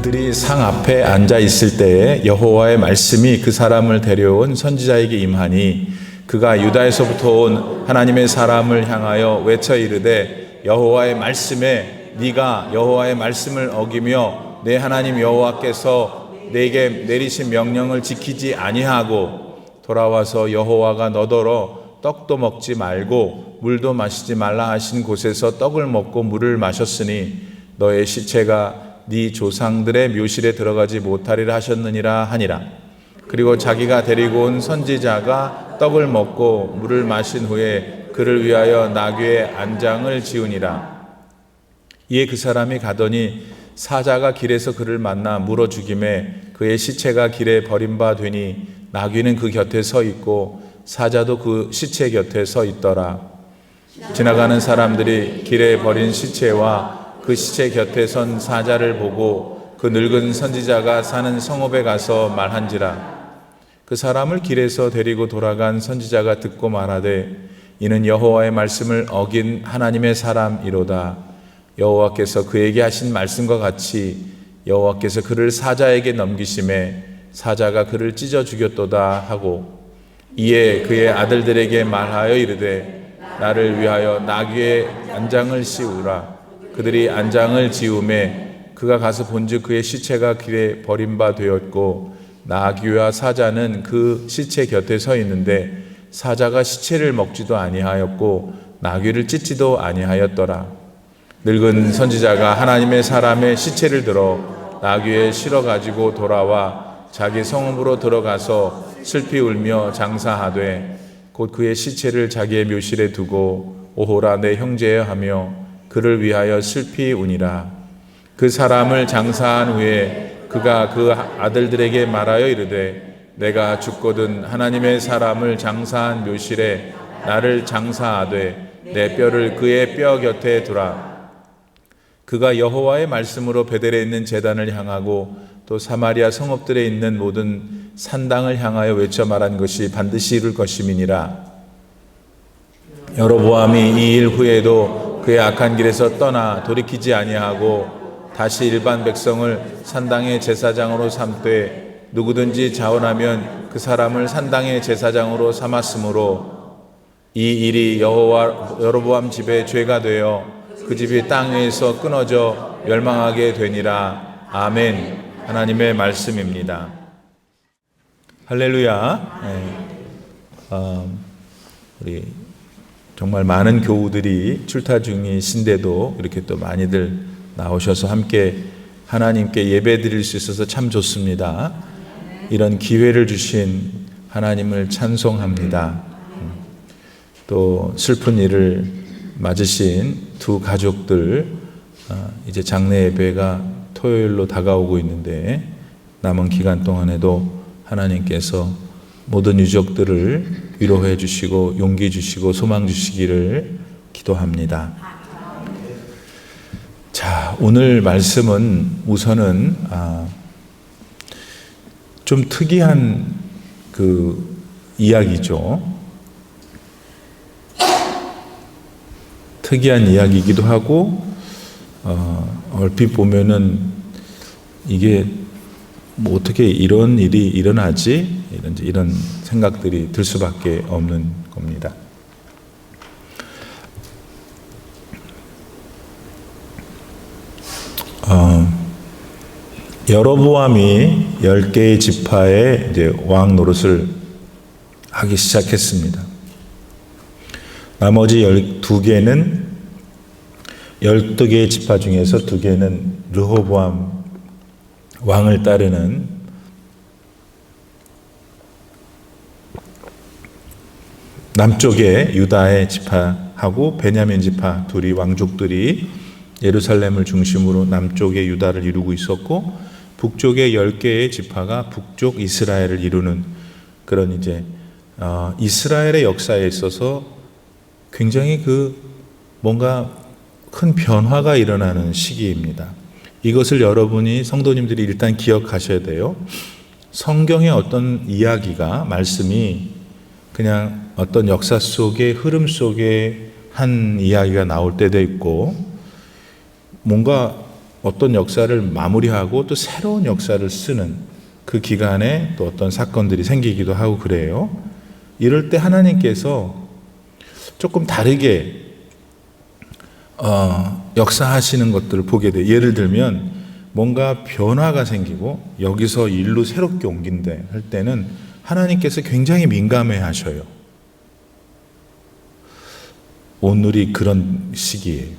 그들이 상 앞에 앉아 있을 때에 여호와의 말씀이 그 사람을 데려온 선지자에게 임하니 그가 유다에서부터 온 하나님의 사람을 향하여 외쳐 이르되 여호와의 말씀에 네가 여호와의 말씀을 어기며 내 하나님 여호와께서 내게 내리신 명령을 지키지 아니하고 돌아와서 여호와가 너더러 떡도 먹지 말고 물도 마시지 말라 하신 곳에서 떡을 먹고 물을 마셨으니 너의 시체가 네 조상들의 묘실에 들어가지 못하리라 하셨느니라 하니라. 그리고 자기가 데리고 온 선지자가 떡을 먹고 물을 마신 후에 그를 위하여 나귀의 안장을 지으니라. 이에 그 사람이 가더니 사자가 길에서 그를 만나 물어 죽임에 그의 시체가 길에 버린 바 되니 나귀는 그 곁에 서 있고 사자도 그 시체 곁에 서 있더라. 지나가는 사람들이 길에 버린 시체와 그 시체 곁에 선 사자를 보고 그 늙은 선지자가 사는 성읍에 가서 말한지라. 그 사람을 길에서 데리고 돌아간 선지자가 듣고 말하되 이는 여호와의 말씀을 어긴 하나님의 사람이로다. 여호와께서 그에게 하신 말씀과 같이 여호와께서 그를 사자에게 넘기심에 사자가 그를 찢어 죽였도다 하고 이에 그의 아들들에게 말하여 이르되 나를 위하여 나귀의 안장을 씌우라. 그들이 안장을 지음에 그가 가서 본즉 그의 시체가 길에 버린 바 되었고 나귀와 사자는 그 시체 곁에 서 있는데 사자가 시체를 먹지도 아니하였고 나귀를 찢지도 아니하였더라. 늙은 선지자가 하나님의 사람의 시체를 들어 나귀에 실어 가지고 돌아와 자기 성읍으로 들어가서 슬피 울며 장사하되 곧 그의 시체를 자기의 묘실에 두고 오호라 내 형제여 하며 그를 위하여 슬피 우니라. 그 사람을 장사한 후에 그가 그 아들들에게 말하여 이르되 내가 죽거든 하나님의 사람을 장사한 묘실에 나를 장사하되 내 뼈를 그의 뼈 곁에 두라. 그가 여호와의 말씀으로 베델에 있는 제단을 향하고 또 사마리아 성읍들에 있는 모든 산당을 향하여 외쳐 말한 것이 반드시 이룰 것임이니라. 여로보암이 이 일 후에도 그의 악한 길에서 떠나 돌이키지 아니하고 다시 일반 백성을 산당의 제사장으로 삼되 누구든지 자원하면 그 사람을 산당의 제사장으로 삼았으므로 이 일이 여로보암 집의 죄가 되어 그 집이 땅 위에서 끊어져 멸망하게 되니라. 아멘. 하나님의 말씀입니다. 할렐루야. 우리 정말 많은 교우들이 출타 중이신데도 이렇게 또 많이들 나오셔서 함께 하나님께 예배 드릴 수 있어서 참 좋습니다. 이런 기회를 주신 하나님을 찬송합니다. 또 슬픈 일을 맞으신 두 가족들, 이제 장례 예배가 토요일로 다가오고 있는데 남은 기간 동안에도 하나님께서 모든 유족들을 위로해 주시고 용기 주시고 소망 주시기를 기도합니다. 자, 오늘 말씀은 우선은 좀 특이한 그 이야기죠. 특이한 이야기이기도 하고 얼핏 보면은 이게 뭐 어떻게 이런 일이 일어나지? 이런 생각들이 들 수밖에 없는 겁니다. 여로보암이 10개의 지파의 이제 왕 노릇을 하기 시작했습니다. 나머지 12개는 12개의 지파 중에서 2개는 르호보암 왕을 따르는 남쪽의 유다의 지파하고 베냐민 지파 둘이 왕족들이 예루살렘을 중심으로 남쪽의 유다를 이루고 있었고 북쪽의 10개의 지파가 북쪽 이스라엘을 이루는 그런 이제 이스라엘의 역사에 있어서 굉장히 뭔가 큰 변화가 일어나는 시기입니다. 이것을 여러분이 성도님들이 일단 기억하셔야 돼요. 성경의 어떤 이야기가 말씀이 그냥 어떤 역사 속의 흐름 속에 한 이야기가 나올 때도 있고 뭔가 어떤 역사를 마무리하고 또 새로운 역사를 쓰는 그 기간에 또 어떤 사건들이 생기기도 하고 그래요. 이럴 때 하나님께서 조금 다르게 역사하시는 것들을 보게 돼요. 예를 들면 뭔가 변화가 생기고 여기서 일로 새롭게 옮긴다 할 때는 하나님께서 굉장히 민감해 하셔요. 오늘이 그런 시기예요.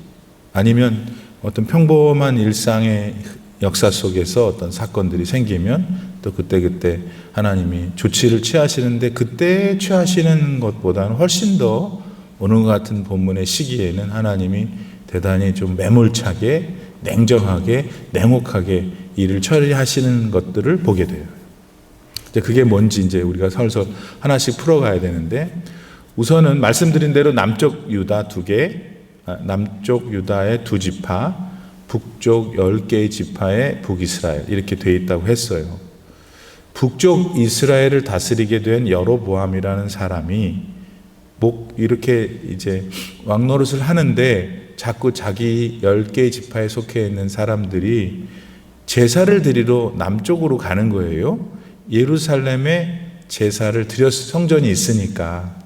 아니면 어떤 평범한 일상의 역사 속에서 어떤 사건들이 생기면 또 그때 하나님이 조치를 취하시는데 그때 취하시는 것보다는 훨씬 더 오늘 같은 본문의 시기에는 하나님이 대단히 좀 매몰차게 냉정하게 냉혹하게 일을 처리하시는 것들을 보게 돼요. 이제 그게 뭔지 이제 우리가 설설 하나씩 풀어가야 되는데, 우선은 말씀드린 대로 남쪽 유다 남쪽 유다의 2지파, 북쪽 10개의 지파의 북이스라엘 이렇게 돼 있다고 했어요. 북쪽 이스라엘을 다스리게 된 여로보암이라는 사람이 이렇게 이제 왕노릇을 하는데 자꾸 자기 10개의 지파에 속해 있는 사람들이 제사를 드리러 남쪽으로 가는 거예요. 예루살렘에 제사를 성전이 있으니까.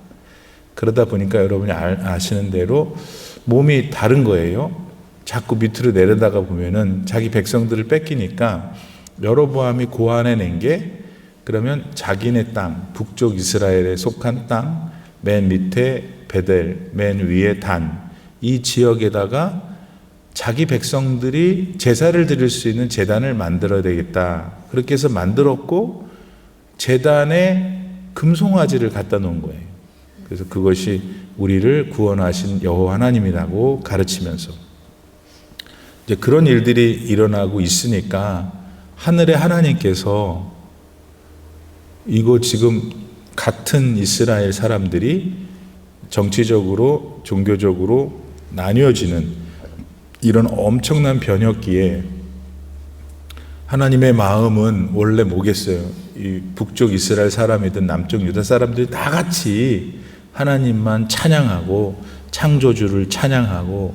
그러다 보니까 여러분이 아시는 대로 몸이 다른 거예요. 자꾸 밑으로 내려다가 보면은 자기 백성들을 뺏기니까 여로보암이 고안해낸 게, 그러면 자기네 땅, 북쪽 이스라엘에 속한 땅, 맨 밑에 베델, 맨 위에 단, 이 지역에다가 자기 백성들이 제사를 드릴 수 있는 제단을 만들어야 되겠다. 그렇게 해서 만들었고 제단에 금송아지를 갖다 놓은 거예요. 그래서 그것이 우리를 구원하신 여호와 하나님이라고 가르치면서 이제 그런 일들이 일어나고 있으니까 하늘의 하나님께서 이거 지금 같은 이스라엘 사람들이 정치적으로 종교적으로 나뉘어지는 이런 엄청난 변혁기에 하나님의 마음은 원래 뭐겠어요? 이 북쪽 이스라엘 사람이든 남쪽 유다 사람들이 다 같이 하나님만 찬양하고 창조주를 찬양하고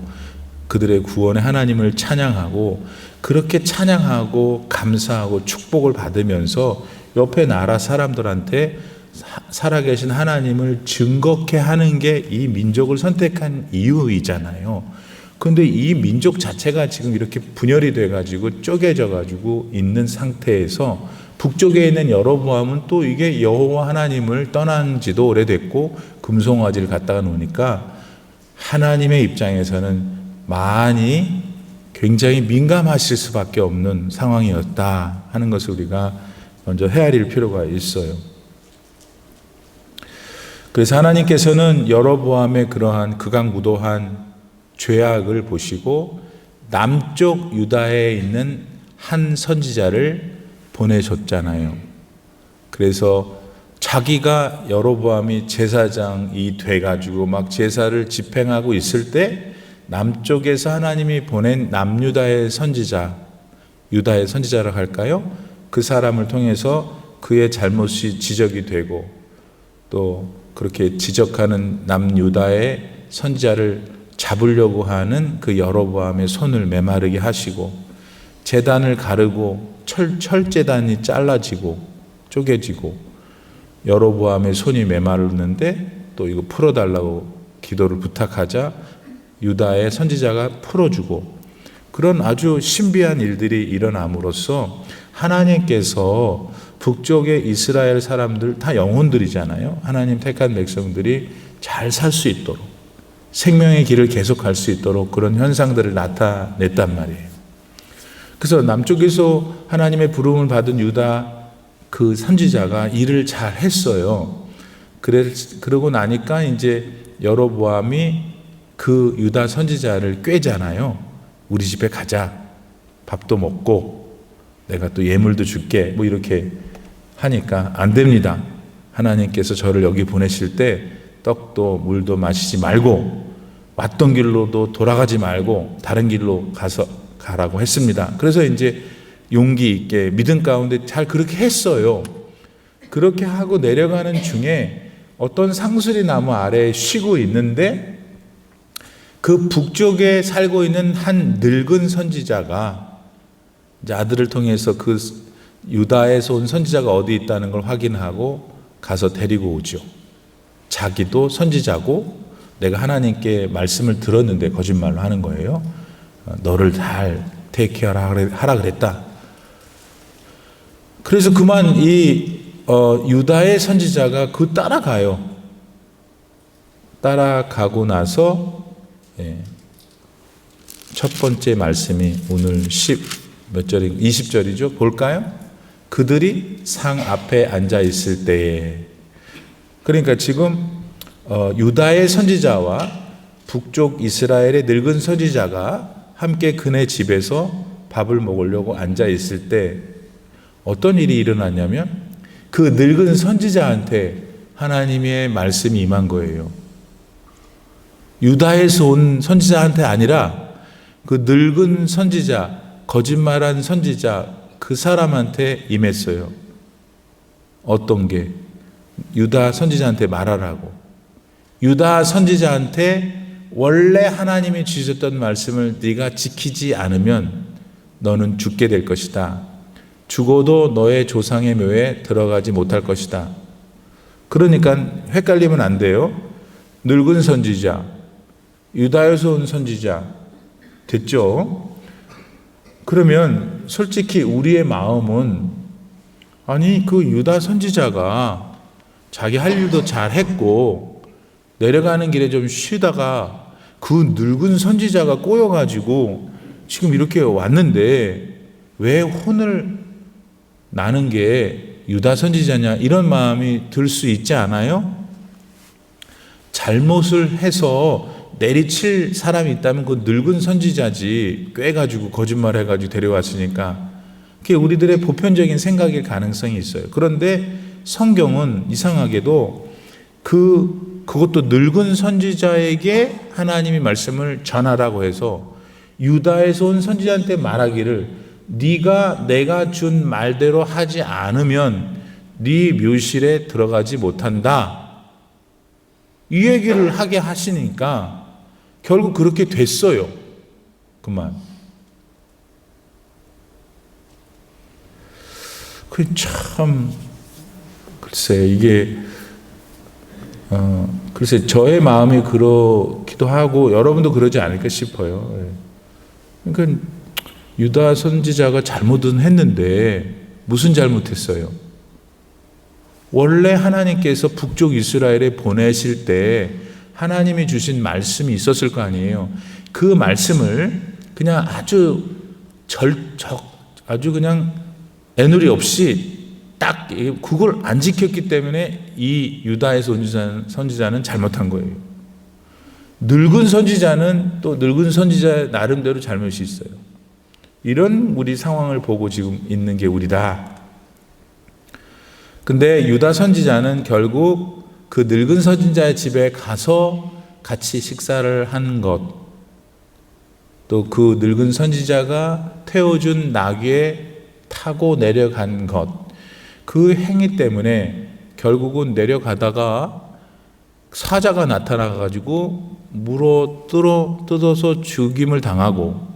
그들의 구원의 하나님을 찬양하고 그렇게 찬양하고 감사하고 축복을 받으면서 옆에 나라 사람들한테 살아계신 하나님을 증거케 하는 게 이 민족을 선택한 이유이잖아요. 그런데 이 민족 자체가 지금 이렇게 분열이 돼가지고 쪼개져가지고 있는 상태에서 북쪽에 있는 여로보암은 또 이게 여호와 하나님을 떠난 지도 오래됐고 금송아지를 갖다가 놓으니까 하나님의 입장에서는 많이 굉장히 민감하실 수밖에 없는 상황이었다 하는 것을 우리가 먼저 헤아릴 필요가 있어요. 그래서 하나님께서는 여로보암의 그러한 극악무도한 죄악을 보시고 남쪽 유다에 있는 한 선지자를 보내셨잖아요. 그래서 자기가 여로보암이 제사장이 돼가지고 막 제사를 집행하고 있을 때 남쪽에서 하나님이 보낸 남유다의 선지자, 유다의 선지자라고 할까요? 그 사람을 통해서 그의 잘못이 지적이 되고 또 그렇게 지적하는 남유다의 선지자를 잡으려고 하는 그 여로보암의 손을 메마르게 하시고 제단을 가르고 철제단이 잘라지고 쪼개지고 여로보암의 손이 메마르는데 또 이거 풀어달라고 기도를 부탁하자 유다의 선지자가 풀어주고 그런 아주 신비한 일들이 일어남으로써 하나님께서 북쪽의 이스라엘 사람들 다 영혼들이잖아요. 하나님 택한 백성들이 잘 살 수 있도록 생명의 길을 계속 갈 수 있도록 그런 현상들을 나타냈단 말이에요. 그래서 남쪽에서 하나님의 부름을 받은 유다 그 선지자가 일을 잘 했어요. 그러고 나니까 이제 여로보암이 그 유다 선지자를 꾀잖아요. 우리 집에 가자. 밥도 먹고 내가 또 예물도 줄게. 뭐 이렇게 하니까 안 됩니다. 하나님께서 저를 여기 보내실 때 떡도 물도 마시지 말고 왔던 길로도 돌아가지 말고 다른 길로 가라고 했습니다. 그래서 이제 용기 있게 믿음 가운데 잘 그렇게 했어요. 그렇게 하고 내려가는 중에 어떤 상수리 나무 아래에 쉬고 있는데 그 북쪽에 살고 있는 한 늙은 선지자가 이제 아들을 통해서 그 유다에서 온 선지자가 어디 있다는 걸 확인하고 가서 데리고 오죠. 자기도 선지자고 내가 하나님께 말씀을 들었는데 거짓말로 하는 거예요. 너를 잘 테이크케어하라 그랬다. 그래서 그만 이 유다의 선지자가 그 따라가요. 따라가고 나서 첫 번째 말씀이 오늘 20절이죠. 볼까요? 그들이 상 앞에 앉아 있을 때에. 그러니까 지금 유다의 선지자와 북쪽 이스라엘의 늙은 선지자가 함께 그네 집에서 밥을 먹으려고 앉아 있을 때 어떤 일이 일어났냐면 그 늙은 선지자한테 하나님의 말씀이 임한 거예요. 유다에서 온 선지자한테 아니라 그 늙은 선지자, 거짓말한 선지자 그 사람한테 임했어요. 어떤 게? 유다 선지자한테 말하라고. 유다 선지자한테 원래 하나님이 주셨던 말씀을 네가 지키지 않으면 너는 죽게 될 것이다. 죽어도 너의 조상의 묘에 들어가지 못할 것이다. 그러니까 헷갈리면 안 돼요. 늙은 선지자, 유다에서 온 선지자 됐죠? 그러면 솔직히 우리의 마음은 아니 그 유다 선지자가 자기 할 일도 잘 했고 내려가는 길에 좀 쉬다가 그 늙은 선지자가 꼬여가지고 지금 이렇게 왔는데 왜 혼을 나는 게 유다 선지자냐 이런 마음이 들 수 있지 않아요? 잘못을 해서 내리칠 사람이 있다면 그 늙은 선지자지 꿰가지고 거짓말해가지고 데려왔으니까 그게 우리들의 보편적인 생각일 가능성이 있어요. 그런데 성경은 이상하게도 그것도 늙은 선지자에게 하나님이 말씀을 전하라고 해서 유다에서 온 선지자한테 말하기를 네가 내가 준 말대로 하지 않으면 네 묘실에 들어가지 못한다. 이 얘기를 하게 하시니까 결국 그렇게 됐어요. 그만. 참 글쎄 이게 글쎄 저의 마음이 그렇기도 하고 여러분도 그러지 않을까 싶어요. 그러니까 유다 선지자가 잘못은 했는데 무슨 잘못했어요? 원래 하나님께서 북쪽 이스라엘에 보내실 때 하나님이 주신 말씀이 있었을 거 아니에요. 그 말씀을 그냥 아주 그냥 애누리 없이 딱 그걸 안 지켰기 때문에 이 유다에서 온 선지자는 잘못한 거예요. 늙은 선지자는 또 늙은 선지자 나름대로 잘못이 있어요. 이런 우리 상황을 보고 지금 있는 게 우리다. 근데 유다 선지자는 결국 그 늙은 선지자의 집에 가서 같이 식사를 한 것, 또 그 늙은 선지자가 태워준 나귀에 타고 내려간 것, 그 행위 때문에 결국은 내려가다가 사자가 나타나가지고 물어 뜯어서 죽임을 당하고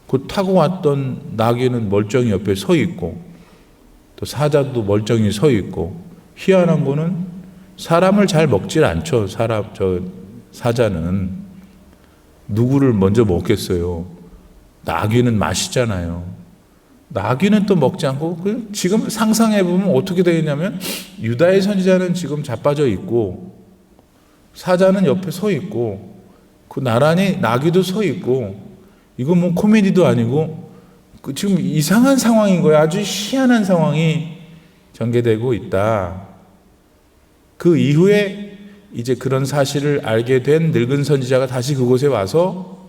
그 타고 왔던 나귀는 멀쩡히 옆에 서 있고 또 사자도 멀쩡히 서 있고 희한한 거는 사람을 잘 먹질 않죠. 사자는 누구를 먼저 먹겠어요. 나귀는 맛있잖아요. 나귀는 또 먹지 않고 지금 상상해 보면 어떻게 되겠냐면 유다의 선지자는 지금 자빠져 있고 사자는 옆에 서 있고 그 나란히 나귀도 서 있고 이건 뭐 코미디도 아니고 지금 이상한 상황인 거예요. 아주 희한한 상황이 전개되고 있다. 그 이후에 이제 그런 사실을 알게 된 늙은 선지자가 다시 그곳에 와서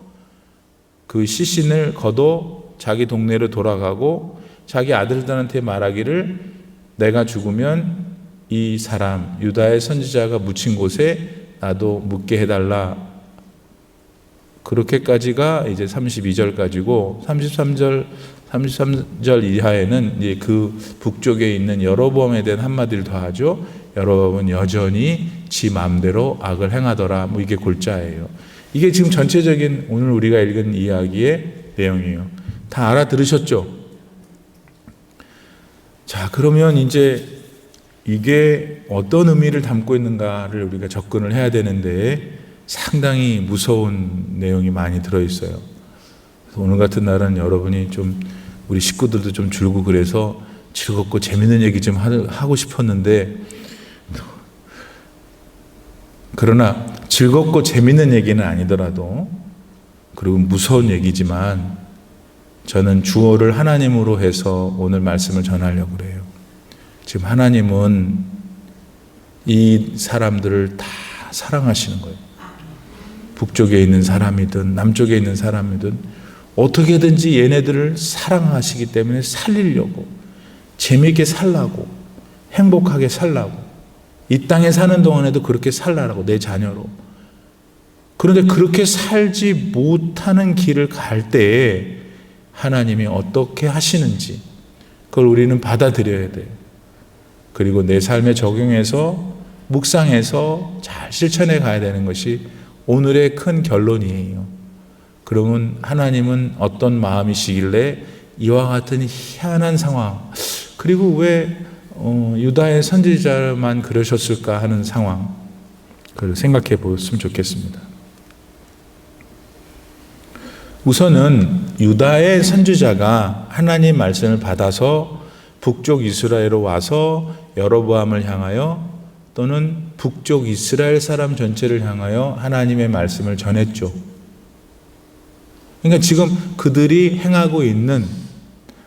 그 시신을 걷어 자기 동네로 돌아가고 자기 아들들한테 말하기를 내가 죽으면 이 사람 유다의 선지자가 묻힌 곳에 나도 묻게 해달라. 그렇게까지가 이제 32절까지고 33절 이하에는 이제 그 북쪽에 있는 여로보암에 대한 한마디를 더하죠. 여로보암은 여전히 지 마음대로 악을 행하더라. 뭐 이게 골자예요. 이게 지금 전체적인 오늘 우리가 읽은 이야기의 내용이에요. 다 알아들으셨죠? 자, 그러면 이제 이게 어떤 의미를 담고 있는가를 우리가 접근을 해야 되는데 상당히 무서운 내용이 많이 들어있어요. 그래서 오늘 같은 날은 여러분이 좀 우리 식구들도 좀 줄고 그래서 즐겁고 재밌는 얘기 좀 하고 싶었는데, 그러나 즐겁고 재밌는 얘기는 아니더라도, 그리고 무서운 얘기지만 저는 주어를 하나님으로 해서 오늘 말씀을 전하려고 그래요. 지금 하나님은 이 사람들을 다 사랑하시는 거예요. 북쪽에 있는 사람이든 남쪽에 있는 사람이든 어떻게든지 얘네들을 사랑하시기 때문에 살리려고, 재미있게 살라고, 행복하게 살라고, 이 땅에 사는 동안에도 그렇게 살라고, 내 자녀로. 그런데 그렇게 살지 못하는 길을 갈 때에 하나님이 어떻게 하시는지 그걸 우리는 받아들여야 돼요. 그리고 내 삶에 적용해서 묵상해서 잘 실천해 가야 되는 것이 오늘의 큰 결론이에요. 그러면 하나님은 어떤 마음이시길래 이와 같은 희한한 상황, 그리고 왜 유다의 선지자만 그러셨을까 하는 상황, 그걸 생각해 보았으면 좋겠습니다. 우선은 유다의 선지자가 하나님 말씀을 받아서 북쪽 이스라엘로 와서 여로보암을 향하여 또는 북쪽 이스라엘 사람 전체를 향하여 하나님의 말씀을 전했죠. 그러니까 지금 그들이 행하고 있는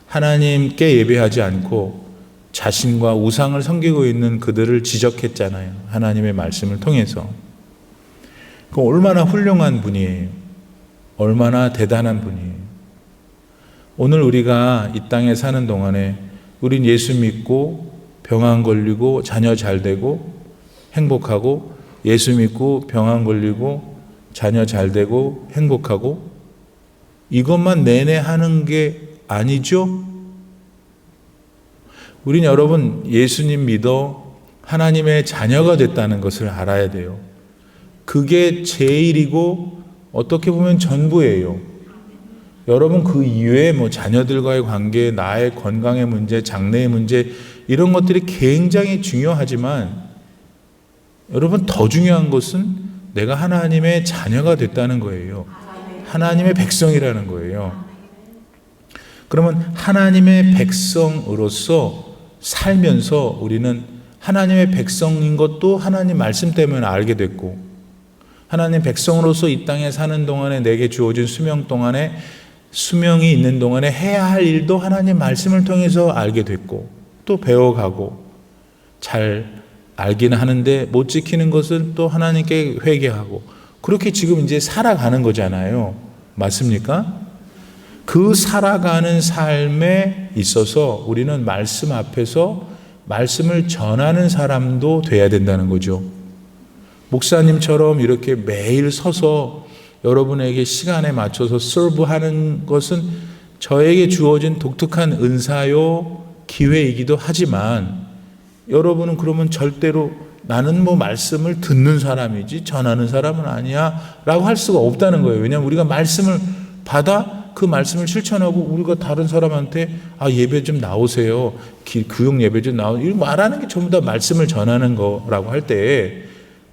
하나님께 예배하지 않고 자신과 우상을 섬기고 있는 그들을 지적했잖아요. 하나님의 말씀을 통해서. 그 얼마나 훌륭한 분이에요. 얼마나 대단한 분이에요. 오늘 우리가 이 땅에 사는 동안에 우린 예수 믿고 병 안 걸리고 자녀 잘 되고 행복하고, 예수 믿고 병 안 걸리고 자녀 잘 되고 행복하고, 이것만 내내 하는 게 아니죠? 우린 여러분 예수님 믿어 하나님의 자녀가 됐다는 것을 알아야 돼요. 그게 제일이고 어떻게 보면 전부예요. 여러분 그 이외에 뭐 자녀들과의 관계, 나의 건강의 문제, 장래의 문제, 이런 것들이 굉장히 중요하지만 여러분 더 중요한 것은 내가 하나님의 자녀가 됐다는 거예요. 하나님의 백성이라는 거예요. 그러면 하나님의 백성으로서 살면서 우리는 하나님의 백성인 것도 하나님 말씀 때문에 알게 됐고, 하나님 백성으로서 이 땅에 사는 동안에 내게 주어진 수명 동안에, 수명이 있는 동안에 해야 할 일도 하나님 말씀을 통해서 알게 됐고, 또 배워가고, 잘 알기는 하는데 못 지키는 것은 또 하나님께 회개하고, 그렇게 지금 이제 살아가는 거잖아요. 맞습니까? 그 살아가는 삶에 있어서 우리는 말씀 앞에서 말씀을 전하는 사람도 돼야 된다는 거죠. 목사님처럼 이렇게 매일 서서 여러분에게 시간에 맞춰서 서브하는 것은 저에게 주어진 독특한 은사요, 기회이기도 하지만, 여러분은 그러면 절대로 나는 뭐 말씀을 듣는 사람이지 전하는 사람은 아니야 라고 할 수가 없다는 거예요. 왜냐하면 우리가 말씀을 받아 그 말씀을 실천하고 우리가 다른 사람한테 예배 좀 나오세요, 교육 예배 좀 나오세요, 이렇게 말하는 게 전부 다 말씀을 전하는 거라고 할 때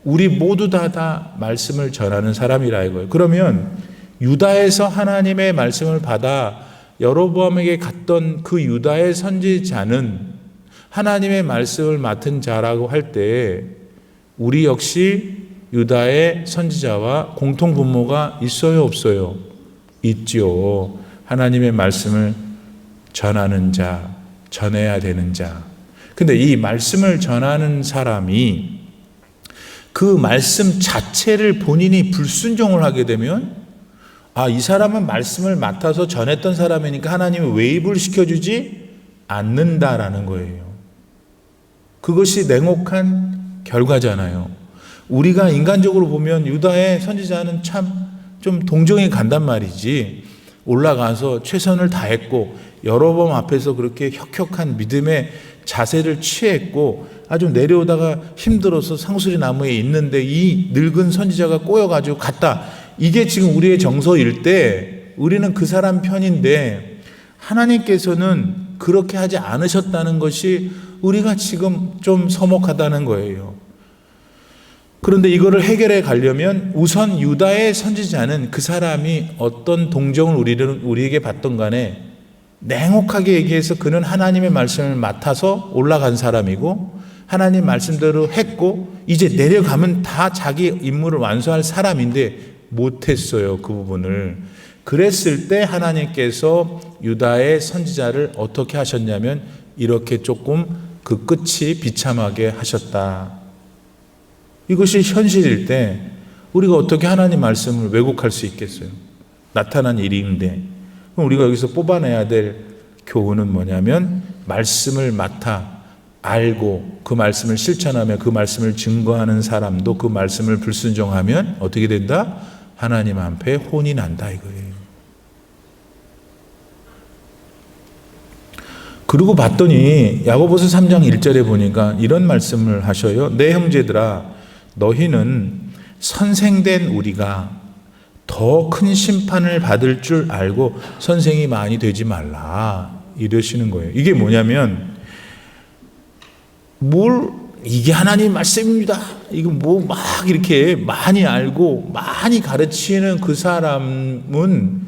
우리 모두 다 말씀을 전하는 사람이라 이거예요. 그러면 유다에서 하나님의 말씀을 받아 여로보암에게 갔던 그 유다의 선지자는 하나님의 말씀을 맡은 자라고 할 때 우리 역시 유다의 선지자와 공통 분모가 있어요, 없어요? 있죠. 하나님의 말씀을 전하는 자, 전해야 되는 자. 근데 이 말씀을 전하는 사람이 그 말씀 자체를 본인이 불순종을 하게 되면, 이 사람은 말씀을 맡아서 전했던 사람이니까 하나님이 웨이브를 시켜주지 않는다라는 거예요. 그것이 냉혹한 결과잖아요. 우리가 인간적으로 보면 유다의 선지자는 참 좀 동정이 간단 말이지, 올라가서 최선을 다했고 여로보암 앞에서 그렇게 혁혁한 믿음의 자세를 취했고 아주 내려오다가 힘들어서 상수리 나무에 있는데 이 늙은 선지자가 꼬여가지고 갔다. 이게 지금 우리의 정서일 때 우리는 그 사람 편인데, 하나님께서는 그렇게 하지 않으셨다는 것이 우리가 지금 좀 서먹하다는 거예요. 그런데 이거를 해결해 가려면 우선 유다의 선지자는 그 사람이 어떤 동정을 우리에게 받던 간에 냉혹하게 얘기해서 그는 하나님의 말씀을 맡아서 올라간 사람이고 하나님 말씀대로 했고 이제 내려가면 다 자기 임무를 완수할 사람인데 못했어요. 그 부분을. 그랬을 때 하나님께서 유다의 선지자를 어떻게 하셨냐면 이렇게 조금 그 끝이 비참하게 하셨다. 이것이 현실일 때 우리가 어떻게 하나님 말씀을 왜곡할 수 있겠어요? 나타난 일인데. 그럼 우리가 여기서 뽑아내야 될 교훈은 뭐냐면 말씀을 맡아 알고 그 말씀을 실천하며 그 말씀을 증거하는 사람도 그 말씀을 불순종하면 어떻게 된다? 하나님 앞에 혼이 난다 이거예요. 그리고 봤더니 야고보서 3장 1절에 보니까 이런 말씀을 하셔요. 내 형제들아 너희는 선생된 우리가 더 큰 심판을 받을 줄 알고 선생이 많이 되지 말라 이러시는 거예요. 이게 뭐냐면 이게 하나님 말씀입니다. 이거 막 이렇게 많이 알고 많이 가르치는 그 사람은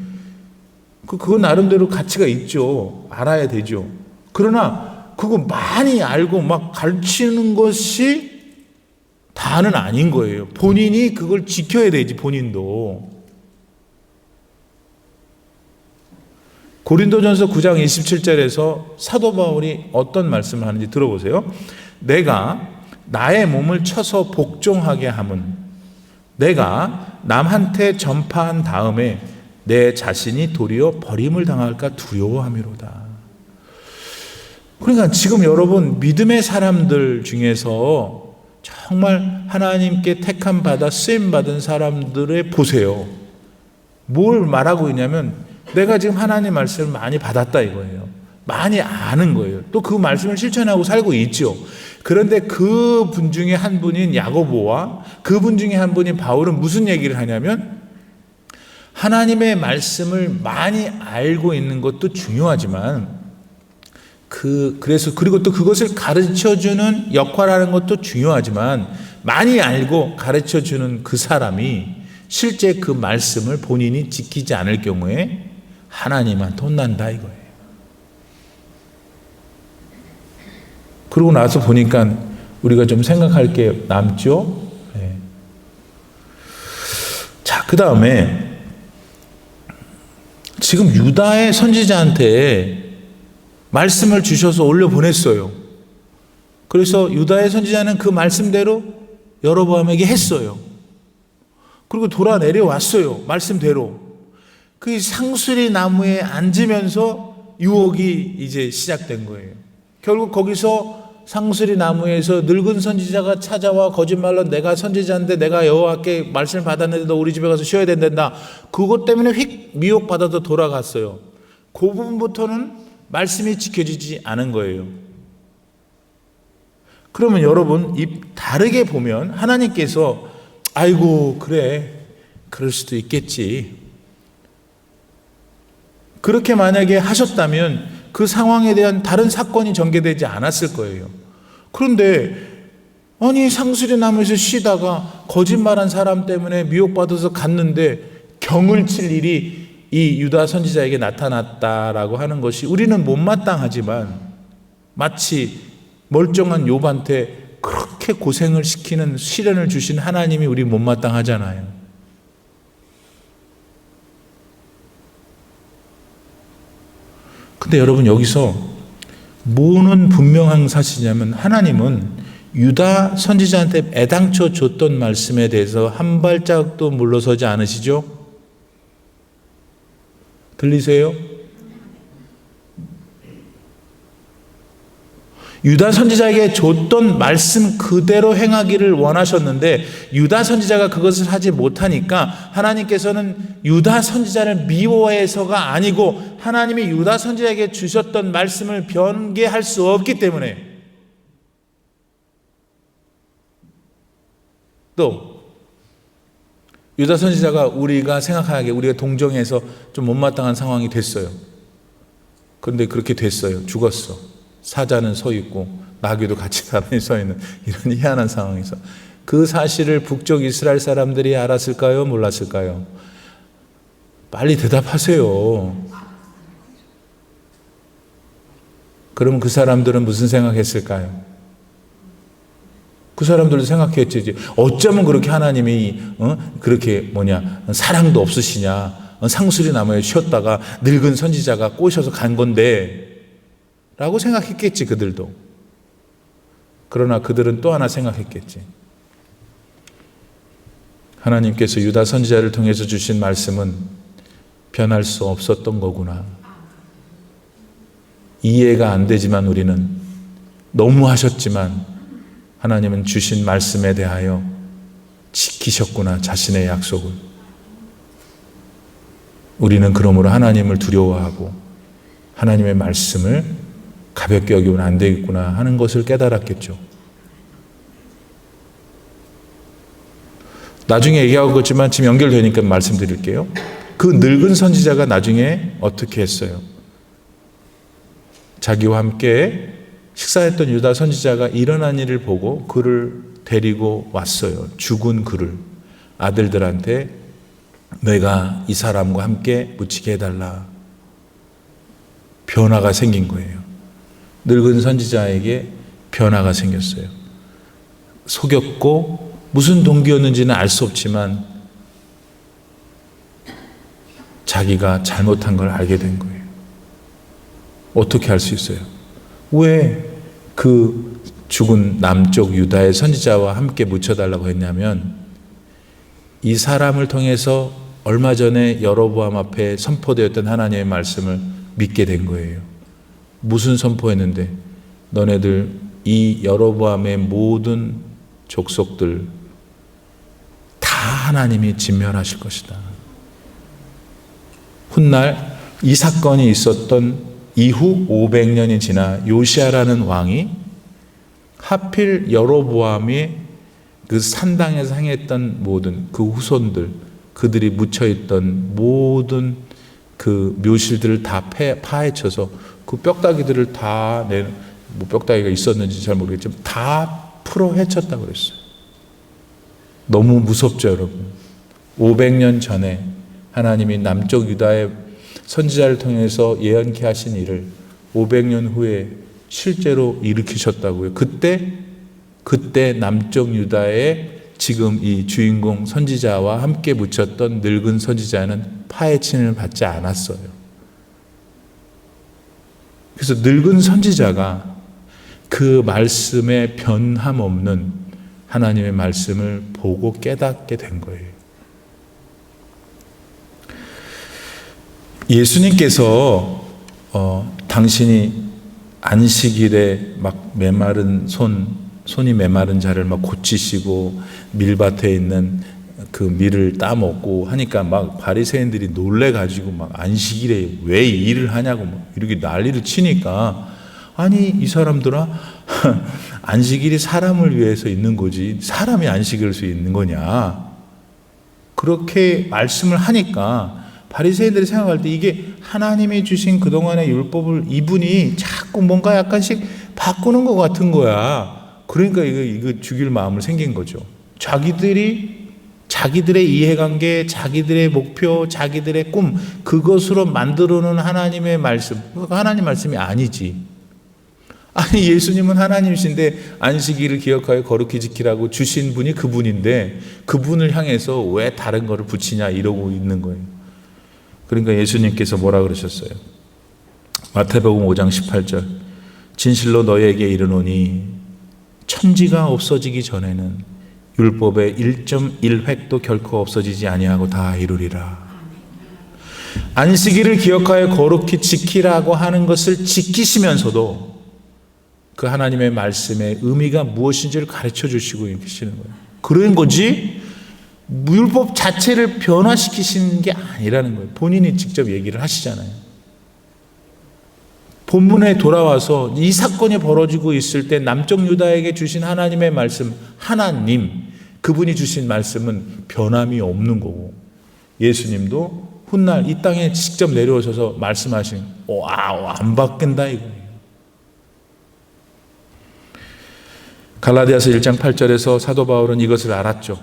그거 나름대로 가치가 있죠. 알아야 되죠. 그러나 그거 많이 알고 막 가르치는 것이 다는 아닌 거예요. 본인이 그걸 지켜야 되지, 본인도. 고린도전서 9장 27절에서 사도 바울이 어떤 말씀을 하는지 들어보세요. 내가 나의 몸을 쳐서 복종하게 함은 내가 남한테 전파한 다음에 내 자신이 도리어 버림을 당할까 두려워함이로다. 그러니까 지금 여러분 믿음의 사람들 중에서 정말 하나님께 택함 받아 쓰임 받은 사람들을 보세요. 뭘 말하고 있냐면 내가 지금 하나님 말씀을 많이 받았다 이거예요. 많이 아는 거예요. 또 그 말씀을 실천하고 살고 있죠. 그런데 그 분 중에 한 분인 야고보와 그 분 중에 한 분인 바울은 무슨 얘기를 하냐면 하나님의 말씀을 많이 알고 있는 것도 중요하지만 그리고 또 그것을 가르쳐주는 역할하는 것도 중요하지만 많이 알고 가르쳐주는 그 사람이 실제 그 말씀을 본인이 지키지 않을 경우에 하나님한테 혼난다 이거예요. 그러고 나서 보니까 우리가 좀 생각할 게 남죠. 네. 자, 그 다음에 지금 유다의 선지자한테 말씀을 주셔서 올려보냈어요. 그래서 유다의 선지자는 그 말씀대로 여로보암에게 했어요. 그리고 돌아 내려왔어요. 말씀대로. 그 상수리 나무에 앉으면서 유혹이 이제 시작된 거예요. 결국 거기서 상수리 나무에서 늙은 선지자가 찾아와 거짓말로 내가 선지자인데 내가 여호와께 말씀을 받았는데 너 우리 집에 가서 쉬어야 된다. 그것 때문에 휙 미혹받아서 돌아갔어요. 그 부분부터는 말씀이 지켜지지 않은 거예요. 그러면 여러분 다르게 보면 하나님께서 아이고 그래 그럴 수도 있겠지. 그렇게 만약에 하셨다면 그 상황에 대한 다른 사건이 전개되지 않았을 거예요. 그런데 아니 상수리 나무에서 쉬다가 거짓말한 사람 때문에 미혹받아서 갔는데 경을 칠 일이 이 유다 선지자에게 나타났다라고 하는 것이 우리는 못마땅하지만 마치 멀쩡한 욥한테 그렇게 고생을 시키는 시련을 주신 하나님이 우리 못마땅하잖아요. 근데 여러분 여기서 뭐는 분명한 사실이냐면 하나님은 유다 선지자한테 애당초 줬던 말씀에 대해서 한 발짝도 물러서지 않으시죠? 들리세요? 유다 선지자에게 줬던 말씀 그대로 행하기를 원하셨는데 유다 선지자가 그것을 하지 못하니까 하나님께서는 유다 선지자를 미워해서가 아니고 하나님이 유다 선지자에게 주셨던 말씀을 변개할 수 없기 때문에 또 유다 선지자가 우리가 생각하기에 우리가 동정해서 좀 못마땅한 상황이 됐어요. 그런데 그렇게 됐어요. 죽었어. 사자는 서 있고 나귀도 같이 가만히 서 있는 이런 희한한 상황에서 그 사실을 북쪽 이스라엘 사람들이 알았을까요? 몰랐을까요? 빨리 대답하세요. 그러면 그 사람들은 무슨 생각했을까요? 그 사람들도 생각했지. 어쩌면 그렇게 하나님이 그렇게 사랑도 없으시냐? 상수리 나무에 쉬었다가 늙은 선지자가 꼬셔서 간 건데 라고 생각했겠지, 그들도. 그러나 그들은 또 하나 생각했겠지. 하나님께서 유다 선지자를 통해서 주신 말씀은 변할 수 없었던 거구나. 이해가 안 되지만 우리는 너무 하셨지만 하나님은 주신 말씀에 대하여 지키셨구나, 자신의 약속을. 우리는 그러므로 하나님을 두려워하고 하나님의 말씀을 가볍게 여기면 안 되겠구나 하는 것을 깨달았겠죠. 나중에 얘기하겠지만 지금 연결되니까 말씀드릴게요. 그 늙은 선지자가 나중에 어떻게 했어요? 자기와 함께 식사했던 유다 선지자가 일어난 일을 보고 그를 데리고 왔어요. 죽은 그를 아들들한테 내가 이 사람과 함께 묻히게 해달라. 변화가 생긴 거예요. 늙은 선지자에게 변화가 생겼어요. 속였고 무슨 동기였는지는 알 수 없지만 자기가 잘못한 걸 알게 된 거예요. 어떻게 할 수 있어요? 왜 그 죽은 남쪽 유다의 선지자와 함께 묻혀달라고 했냐면 이 사람을 통해서 얼마 전에 여로보암 앞에 선포되었던 하나님의 말씀을 믿게 된 거예요. 무슨 선포했는데 너네들 이 여로보암의 모든 족속들 다 하나님이 진멸하실 것이다. 훗날 이 사건이 있었던 이후 500년이 지나 요시아라는 왕이 하필 여로보암이 그 산당에서 행했던 모든 그 후손들, 그들이 묻혀있던 모든 그 묘실들을 다 파헤쳐서 그 뼈다귀들을 다 뼈다귀가 있었는지 잘 모르겠지만 다 풀어 헤쳤다고 그랬어요. 너무 무섭죠, 여러분. 500년 전에 하나님이 남쪽 유다의 선지자를 통해서 예언케 하신 일을 500년 후에 실제로 일으키셨다고요. 그때 남쪽 유다의 지금 이 주인공 선지자와 함께 묻혔던 늙은 선지자는 파헤침을 받지 않았어요. 그래서 늙은 선지자가 그 말씀에 변함없는 하나님의 말씀을 보고 깨닫게 된 거예요. 예수님께서 당신이 안식일에 막 메마른 손이 메마른 자를 막 고치시고 밀밭에 있는 그 밀을 따먹고 하니까 막 바리새인들이 놀래가지고 막 안식일에 왜 이 일을 하냐고 막 이렇게 난리를 치니까 아니 이 사람들아 안식일이 사람을 위해서 있는 거지 사람이 안식일 수 있는 거냐 그렇게 말씀을 하니까 바리새인들이 생각할 때 이게 하나님이 주신 그동안의 율법을 이분이 자꾸 뭔가 약간씩 바꾸는 것 같은 거야. 그러니까 이거 죽일 마음을 생긴 거죠. 자기들의 이해관계, 자기들의 목표, 자기들의 꿈 그것으로 만들어놓은 하나님의 말씀, 하나님 말씀이 아니지. 아니 예수님은 하나님이신데 안식일을 기억하여 거룩히 지키라고 주신 분이 그분인데 그분을 향해서 왜 다른 거를 붙이냐 이러고 있는 거예요. 그러니까 예수님께서 뭐라 그러셨어요? 마태복음 5장 18절 진실로 너희에게 이르노니 천지가 없어지기 전에는 율법의 1.1획도 결코 없어지지 아니하고 다 이루리라. 안식일을 기억하여 거룩히 지키라고 하는 것을 지키시면서도 그 하나님의 말씀의 의미가 무엇인지를 가르쳐 주시고 계시는 거예요. 그런 거지 율법 자체를 변화시키시는 게 아니라는 거예요. 본인이 직접 얘기를 하시잖아요. 본문에 돌아와서 이 사건이 벌어지고 있을 때 남쪽 유다에게 주신 하나님의 말씀, 하나님, 그분이 주신 말씀은 변함이 없는 거고 예수님도 훗날 이 땅에 직접 내려오셔서 말씀하신 와우 안 바뀐다 이거예요. 갈라디아서 1장 8절에서 사도 바울은 이것을 알았죠.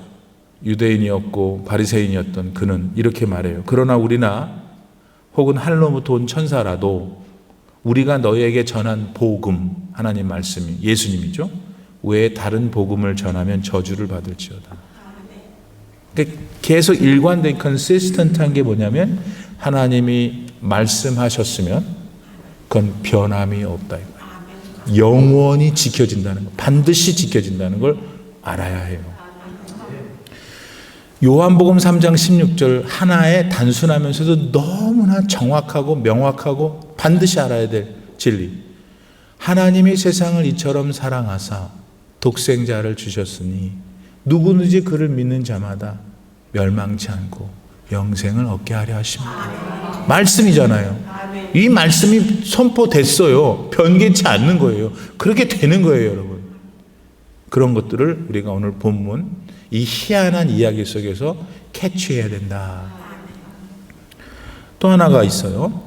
유대인이었고 바리새인이었던 그는 이렇게 말해요. 그러나 우리나 혹은 하늘로부터 온 천사라도 우리가 너희에게 전한 복음, 하나님 말씀이 예수님이죠. 외에 다른 복음을 전하면 저주를 받을지어다. 그러니까 계속 일관된 컨시스턴트한 게 뭐냐면 하나님이 말씀하셨으면 그건 변함이 없다. 영원히 지켜진다는 거, 반드시 지켜진다는 걸 알아야 해요. 요한복음 3장 16절 하나의 단순하면서도 너무나 정확하고 명확하고 반드시 알아야 될 진리. 하나님이 세상을 이처럼 사랑하사 독생자를 주셨으니 누구든지 그를 믿는 자마다 멸망치 않고 영생을 얻게 하려 하십니다. 말씀이잖아요. 이 말씀이 선포됐어요. 변개치 않는 거예요. 그렇게 되는 거예요, 여러분. 그런 것들을 우리가 오늘 본문 이 희한한 이야기 속에서 캐치해야 된다. 또 하나가 있어요.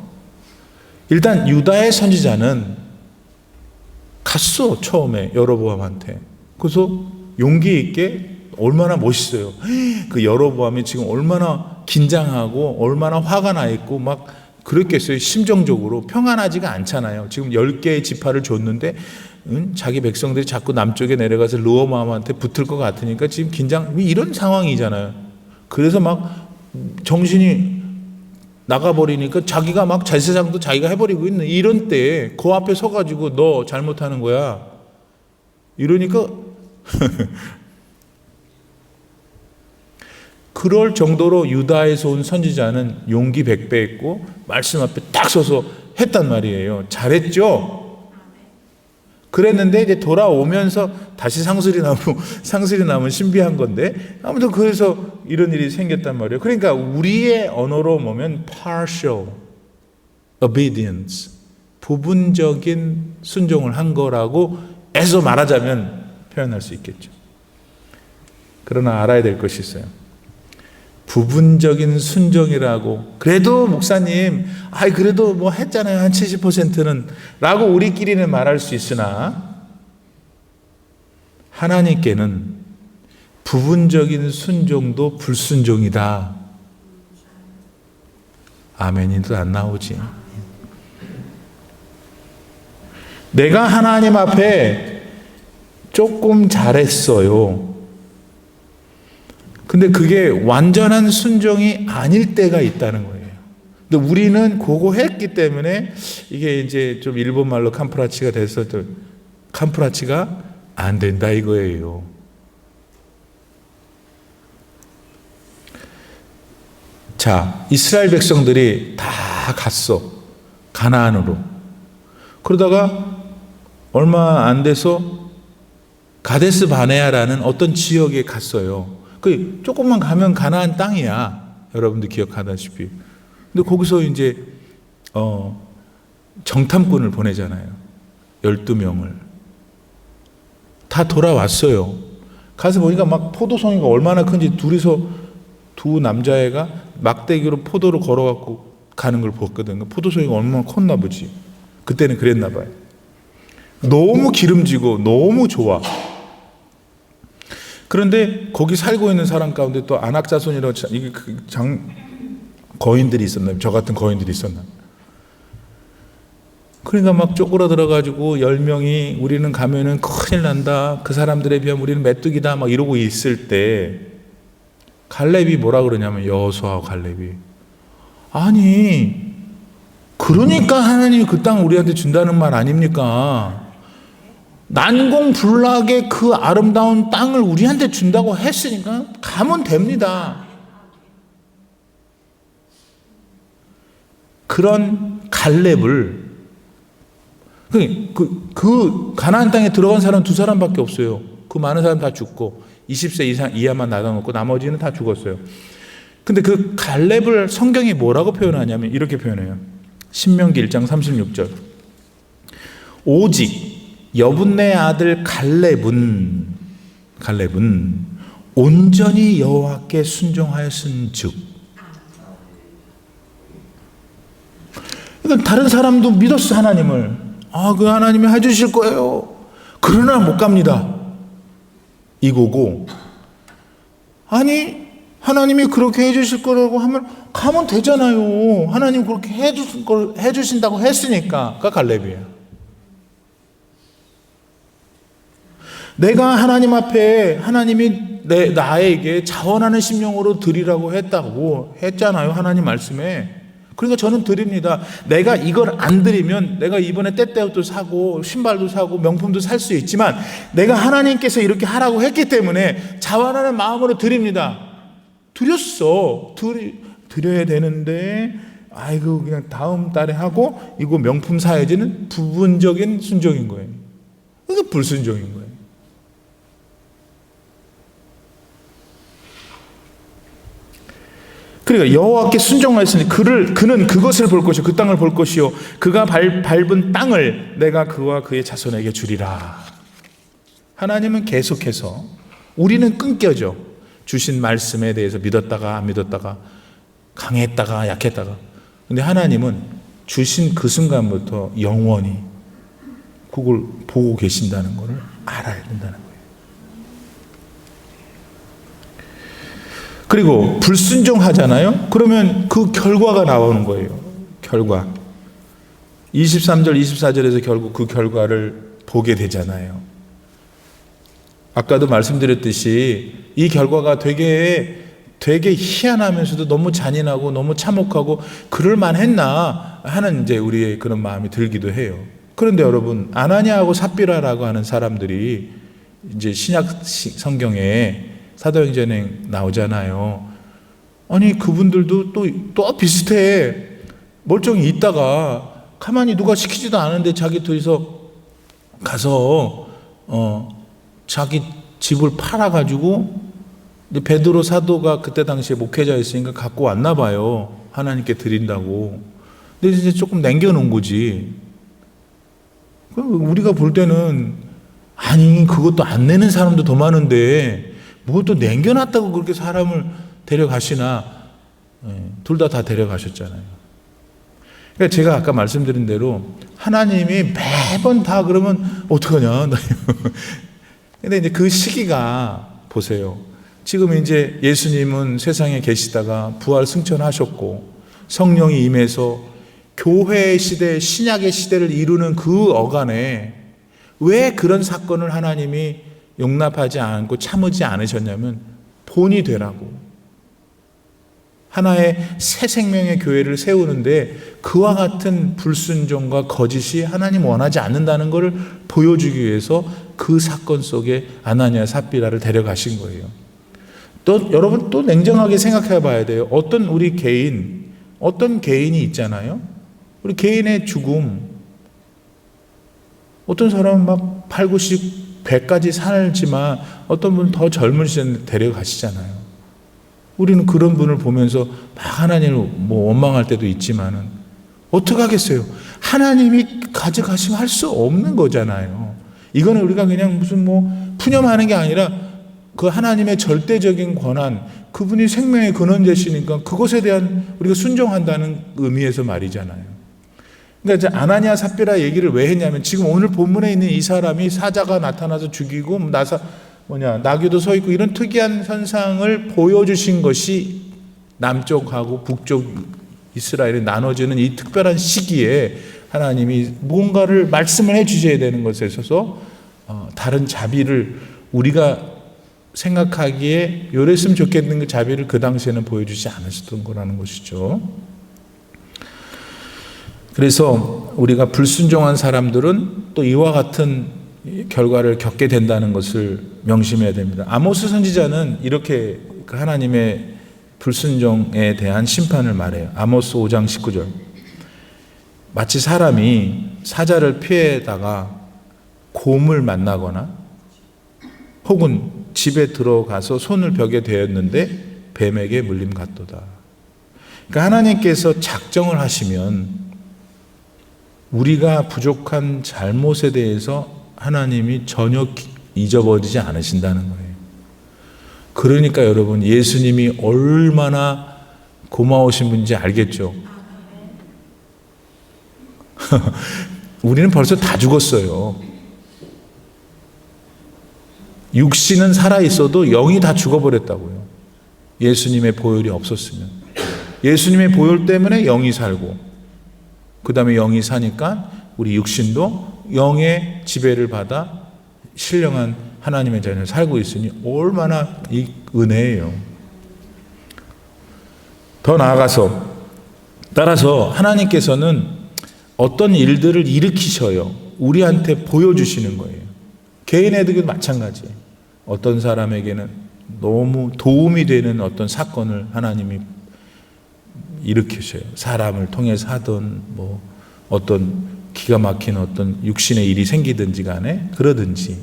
일단 유다의 선지자는 갔어, 처음에 여로보암한테. 그래서 용기 있게 얼마나 멋있어요. 그 여로보암이 지금 얼마나 긴장하고 얼마나 화가 나 있고 막 그랬겠어요. 심정적으로 평안하지가 않잖아요. 지금 10개의 지파를 줬는데 자기 백성들이 자꾸 남쪽에 내려가서 르호보암한테 붙을 것 같으니까 지금 긴장, 이런 상황이잖아요. 그래서 막 정신이 나가버리니까 자기가 막 제사장도 자기가 해버리고 있는 이런 때에 그 앞에 서가지고 너 잘못하는 거야 이러니까 그럴 정도로 유다에서 온 선지자는 용기 100배 했고 말씀 앞에 딱 서서 했단 말이에요. 잘했죠? 그랬는데 이제 돌아오면서 다시 상술이 나면 신비한 건데 아무튼 그래서 이런 일이 생겼단 말이에요. 그러니까 우리의 언어로 보면 partial obedience, 부분적인 순종을 한 거라고 해서 말하자면 표현할 수 있겠죠. 그러나 알아야 될 것이 있어요. 부분적인 순종이라고 그래도 목사님 그래도 뭐 했잖아요 한 70%는 라고 우리끼리는 말할 수 있으나 하나님께는 부분적인 순종도 불순종이다. 아멘이도 안 나오지. 내가 하나님 앞에 조금 잘했어요. 근데 그게 완전한 순종이 아닐 때가 있다는 거예요. 근데 우리는 그거 했기 때문에 이게 이제 좀 일본 말로 캄프라치가 돼서 캄프라치가 안 된다 이거예요. 자, 이스라엘 백성들이 다 갔어. 가나안으로. 그러다가 얼마 안 돼서 가데스 바네아라는 어떤 지역에 갔어요. 그 조금만 가면 가나안 땅이야. 여러분들 기억하다시피. 근데 거기서 이제 정탐꾼을 보내잖아요. 12명을. 다 돌아왔어요. 가서 보니까 막 포도송이가 얼마나 큰지 둘이서 두 남자애가 막대기로 포도를 걸어갖고 가는 걸 봤거든요. 포도송이가 얼마나 컸나 보지. 그때는 그랬나 봐요. 너무 기름지고 너무 좋아. 그런데 거기 살고 있는 사람 가운데 또 안악자손이라고 이게 거인들이 있었나요? 저 같은 거인들이 있었나요? 그러니까 막 쪼그라들어가지고 10명이 우리는 가면은 큰일 난다. 그 사람들에 비하면 우리는 메뚜기다. 막 이러고 있을 때 갈렙이 뭐라 그러냐면 여호수아와 갈렙이 아니 그러니까 하나님이 그 땅 우리한테 준다는 말 아닙니까? 난공불락의 그 아름다운 땅을 우리한테 준다고 했으니까 가면 됩니다. 그런 갈렙을 그 가나안 땅에 들어간 사람 2사람밖에 없어요. 그 많은 사람 다 죽고 20세 이하만 나눠놓고 나머지는 다 죽었어요. 근데 그 갈렙을 성경이 뭐라고 표현하냐면 이렇게 표현해요. 신명기 1장 36절 오직 여분네 아들 갈렙은 온전히 여호와께 순종하였은즉 그러니까 다른 사람도 믿었어, 하나님을. 그 하나님이 해주실 거예요. 그러나 못 갑니다. 이거고, 아니 하나님이 그렇게 해주실 거라고 하면 가면 되잖아요. 하나님 그렇게 해주신다고 했으니까.가 갈렙이에요. 내가 하나님 앞에 하나님이 나에게 자원하는 심령으로 드리라고 했잖아요. 하나님 말씀에. 그러니까 저는 드립니다. 내가 이걸 안 드리면 내가 이번에 떼떼옷도 사고 신발도 사고 명품도 살 수 있지만 내가 하나님께서 이렇게 하라고 했기 때문에 자원하는 마음으로 드립니다. 드려야 되는데 아이고 그냥 다음 달에 하고 이거 명품 사야지는 부분적인 순종인 거예요. 이게 불순종인 거예요. 그러니까 여호와께 순종하였으니 그는 그것을 볼 것이요 그 땅을 볼 것이요 그가 밟은 땅을 내가 그와 그의 자손에게 주리라. 하나님은 계속해서, 우리는 끊겨져. 주신 말씀에 대해서 믿었다가 안 믿었다가 강했다가 약했다가. 근데 하나님은 주신 그 순간부터 영원히 그걸 보고 계신다는 것을 알아야 된다는 거예요. 그리고 불순종하잖아요. 그러면 그 결과가 나오는 거예요. 결과. 23절 24절에서 결국 그 결과를 보게 되잖아요. 아까도 말씀드렸듯이 이 결과가 되게 희한하면서도 너무 잔인하고 너무 참혹하고 그럴 만했나 하는 이제 우리의 그런 마음이 들기도 해요. 그런데 여러분, 아나니아하고 삽비라라고 하는 사람들이 이제 신약 성경에 사도행전에 나오잖아요. 아니 그분들도 또 비슷해. 멀쩡히 있다가 가만히 누가 시키지도 않은데 자기 둘이서 가서 자기 집을 팔아가지고 베드로 사도가 그때 당시에 목회자였으니까 갖고 왔나 봐요. 하나님께 드린다고. 근데 이제 조금 남겨놓은 거지. 우리가 볼 때는 아니 그것도 안 내는 사람도 더 많은데 뭐 또 남겨놨다고 그렇게 사람을 데려가시나. 둘 다 데려가셨잖아요. 그러니까 제가 아까 말씀드린 대로 하나님이 매번 다 그러면 어떡하냐. 근데 이제 그 시기가 보세요. 지금 이제 예수님은 세상에 계시다가 부활 승천하셨고 성령이 임해서 교회의 시대, 신약의 시대를 이루는 그 어간에 왜 그런 사건을 하나님이 용납하지 않고 참으지 않으셨냐면 본이 되라고. 하나의 새 생명의 교회를 세우는데 그와 같은 불순종과 거짓이 하나님 원하지 않는다는 것을 보여주기 위해서 그 사건 속에 아나니아 삽비라를 데려가신 거예요. 또 여러분 또 냉정하게 생각해 봐야 돼요. 어떤 개인이 있잖아요. 우리 개인의 죽음. 어떤 사람은 막 8, 90, 100까지 살지만 어떤 분은 더 젊은 시절에 데려가시잖아요. 우리는 그런 분을 보면서 막 하나님을 원망할 때도 있지만은 어떻게 하겠어요? 하나님이 가져가시면 할 수 없는 거잖아요. 이거는 우리가 그냥 무슨 푸념하는 게 아니라 그 하나님의 절대적인 권한, 그분이 생명의 근원 되시니까 그것에 대한 우리가 순종한다는 의미에서 말이잖아요. 그러니까 이제 아나니아 삽비라 얘기를 왜 했냐면 지금 오늘 본문에 있는 이 사람이 사자가 나타나서 죽이고 나귀도 서 있고 이런 특이한 현상을 보여주신 것이 남쪽하고 북쪽 이스라엘이 나눠지는 이 특별한 시기에 하나님이 무언가를 말씀을 해 주셔야 되는 것에 있어서 다른 자비를 우리가 생각하기에 요랬으면 좋겠는 그 자비를 그 당시에는 보여주지 않으셨던 거라는 것이죠. 그래서 우리가 불순종한 사람들은 또 이와 같은 결과를 겪게 된다는 것을 명심해야 됩니다. 아모스 선지자는 이렇게 하나님의 불순종에 대한 심판을 말해요. 아모스 5장 19절. 마치 사람이 사자를 피해다가 곰을 만나거나 혹은 집에 들어가서 손을 벽에 대었는데 뱀에게 물림 같도다. 그러니까 하나님께서 작정을 하시면 우리가 부족한 잘못에 대해서 하나님이 전혀 잊어버리지 않으신다는 거예요. 그러니까 여러분 예수님이 얼마나 고마우신 분인지 알겠죠? 우리는 벌써 다 죽었어요. 육신은 살아있어도 영이 다 죽어버렸다고요. 예수님의 보혈이 없었으면. 예수님의 보혈 때문에 영이 살고, 그 다음에 영이 사니까 우리 육신도 영의 지배를 받아 신령한 하나님의 자녀를 살고 있으니 얼마나 이 은혜예요. 더 나아가서, 따라서 하나님께서는 어떤 일들을 일으키셔요. 우리한테 보여주시는 거예요. 개인에게도 마찬가지예요. 어떤 사람에게는 너무 도움이 되는 어떤 사건을 하나님이 일으키셔요. 사람을 통해서 하든 뭐 어떤 기가 막힌 어떤 육신의 일이 생기든지 간에 그러든지,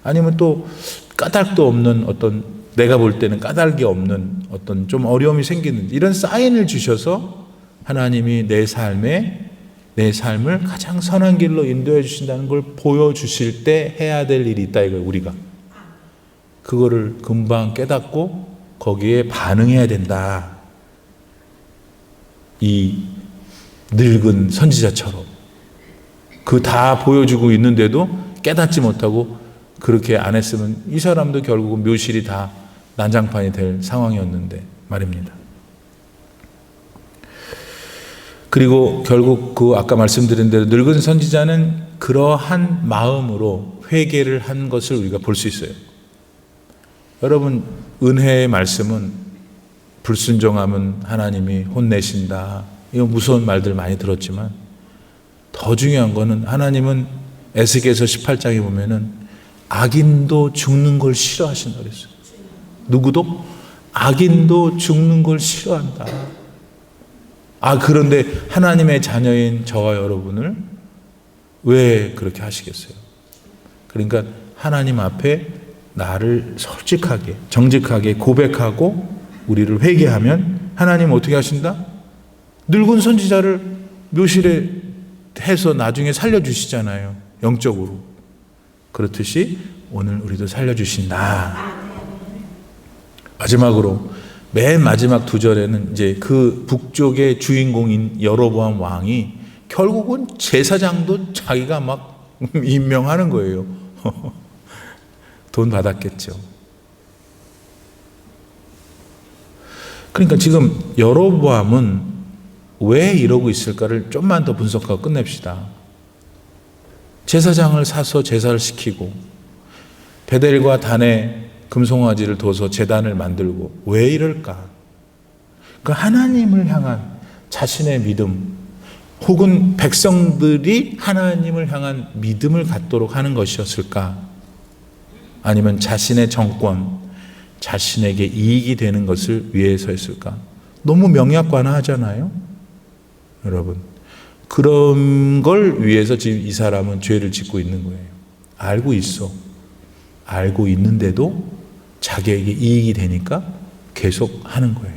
아니면 또 까닭도 없는 어떤, 내가 볼 때는 까닭이 없는 어떤 좀 어려움이 생기는지, 이런 사인을 주셔서 하나님이 내 삶을 가장 선한 길로 인도해 주신다는 걸 보여주실 때 해야 될 일이 있다 이거예요. 우리가 그거를 금방 깨닫고 거기에 반응해야 된다. 이 늙은 선지자처럼 그 다 보여주고 있는데도 깨닫지 못하고 그렇게 안 했으면 이 사람도 결국은 묘실이 다 난장판이 될 상황이었는데 말입니다. 그리고 결국 그 아까 말씀드린 대로 늙은 선지자는 그러한 마음으로 회개를 한 것을 우리가 볼 수 있어요. 여러분, 은혜의 말씀은 불순종하면 하나님이 혼내신다, 이거 무서운 말들 많이 들었지만, 더 중요한 거는 하나님은 에스겔서 18장에 보면은 악인도 죽는 걸 싫어하신다 그랬어요. 누구도? 악인도 죽는 걸 싫어한다. 그런데 하나님의 자녀인 저와 여러분을 왜 그렇게 하시겠어요? 그러니까 하나님 앞에 나를 솔직하게, 정직하게 고백하고 우리를 회개하면 하나님 어떻게 하신다? 늙은 선지자를 묘실에 해서 나중에 살려주시잖아요. 영적으로. 그렇듯이 오늘 우리도 살려주신다. 마지막으로 맨 마지막 두 절에는 이제 그 북쪽의 주인공인 여로보암 왕이 결국은 제사장도 자기가 막 임명하는 거예요. 돈 받았겠죠. 그러니까 지금 여로보암은 왜 이러고 있을까를 좀만 더 분석하고 끝냅시다. 제사장을 사서 제사를 시키고 베델과 단에 금송아지를 둬서 제단을 만들고 왜 이럴까? 그 하나님을 향한 자신의 믿음, 혹은 백성들이 하나님을 향한 믿음을 갖도록 하는 것이었을까? 아니면 자신의 정권, 자신에게 이익이 되는 것을 위해서였을까? 너무 명약관화하잖아요, 여러분. 그런 걸 위해서 지금 이 사람은 죄를 짓고 있는 거예요. 알고 있어. 알고 있는데도 자기에게 이익이 되니까 계속 하는 거예요.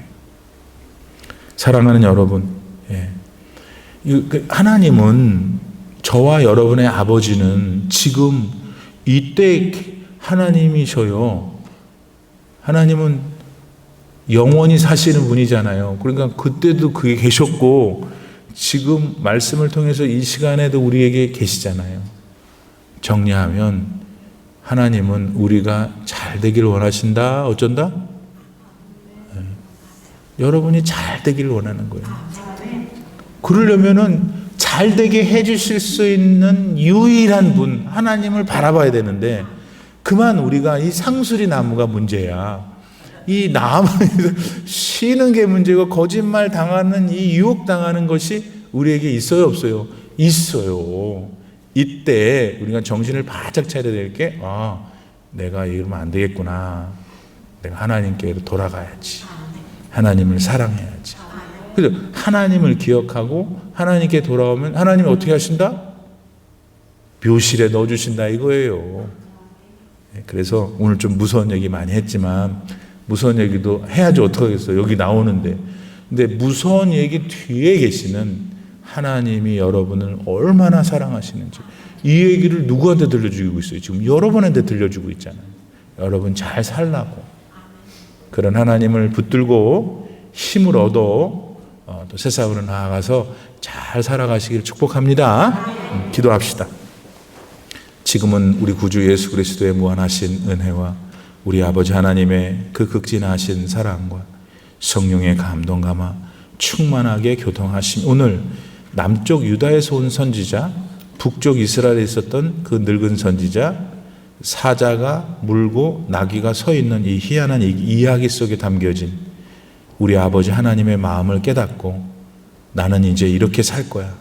사랑하는 여러분, 하나님은, 저와 여러분의 아버지는 지금 이때 하나님이셔요. 하나님은 영원히 사시는 분이잖아요. 그러니까 그때도 그게 계셨고 지금 말씀을 통해서 이 시간에도 우리에게 계시잖아요. 정리하면 하나님은 우리가 잘 되길 원하신다. 어쩐다? 여러분이 잘 되길 원하는 거예요. 그러려면은 잘 되게 해주실 수 있는 유일한 분, 하나님을 바라봐야 되는데, 그만 우리가 이 상수리 나무가 문제야. 이 나무 쉬는 게 문제고 거짓말 당하는, 이 유혹 당하는 것이 우리에게 있어요, 없어요? 있어요. 이때 우리가 정신을 바짝 차려야 될 게, 내가 이러면 안 되겠구나. 내가 하나님께로 돌아가야지. 하나님을 사랑해야지. 그래서 하나님을 기억하고 하나님께 돌아오면 하나님이 어떻게 하신다? 묘실에 넣어주신다 이거예요. 그래서 오늘 좀 무서운 얘기 많이 했지만, 무서운 얘기도 해야지 어떡하겠어요. 여기 나오는데. 근데 무서운 얘기 뒤에 계시는 하나님이 여러분을 얼마나 사랑하시는지, 이 얘기를 누구한테 들려주고 있어요? 지금 여러분한테 들려주고 있잖아요. 여러분 잘 살라고. 그런 하나님을 붙들고 힘을 얻어 또 세상으로 나아가서 잘 살아가시길 축복합니다. 기도합시다. 지금은 우리 구주 예수 그리스도의 무한하신 은혜와 우리 아버지 하나님의 그 극진하신 사랑과 성령의 감동 감화 충만하게 교통하심. 오늘 남쪽 유다에서 온 선지자, 북쪽 이스라엘에 있었던 그 늙은 선지자, 사자가 물고 나귀가 서 있는 이 희한한 이야기 속에 담겨진 우리 아버지 하나님의 마음을 깨닫고 나는 이제 이렇게 살 거야.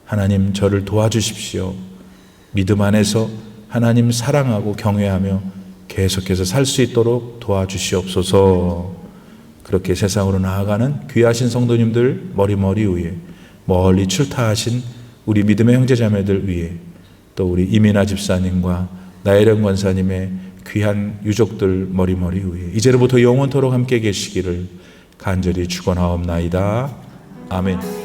하나님 저를 도와주십시오. 믿음 안에서 하나님 사랑하고 경외하며 계속해서 살 수 있도록 도와주시옵소서. 그렇게 세상으로 나아가는 귀하신 성도님들 머리 위에, 멀리 출타하신 우리 믿음의 형제자매들 위에, 또 우리 이민아 집사님과 나혜령 권사님의 귀한 유족들 머리 위에 이제로부터 영원토록 함께 계시기를 간절히 축원하옵나이다. 아멘.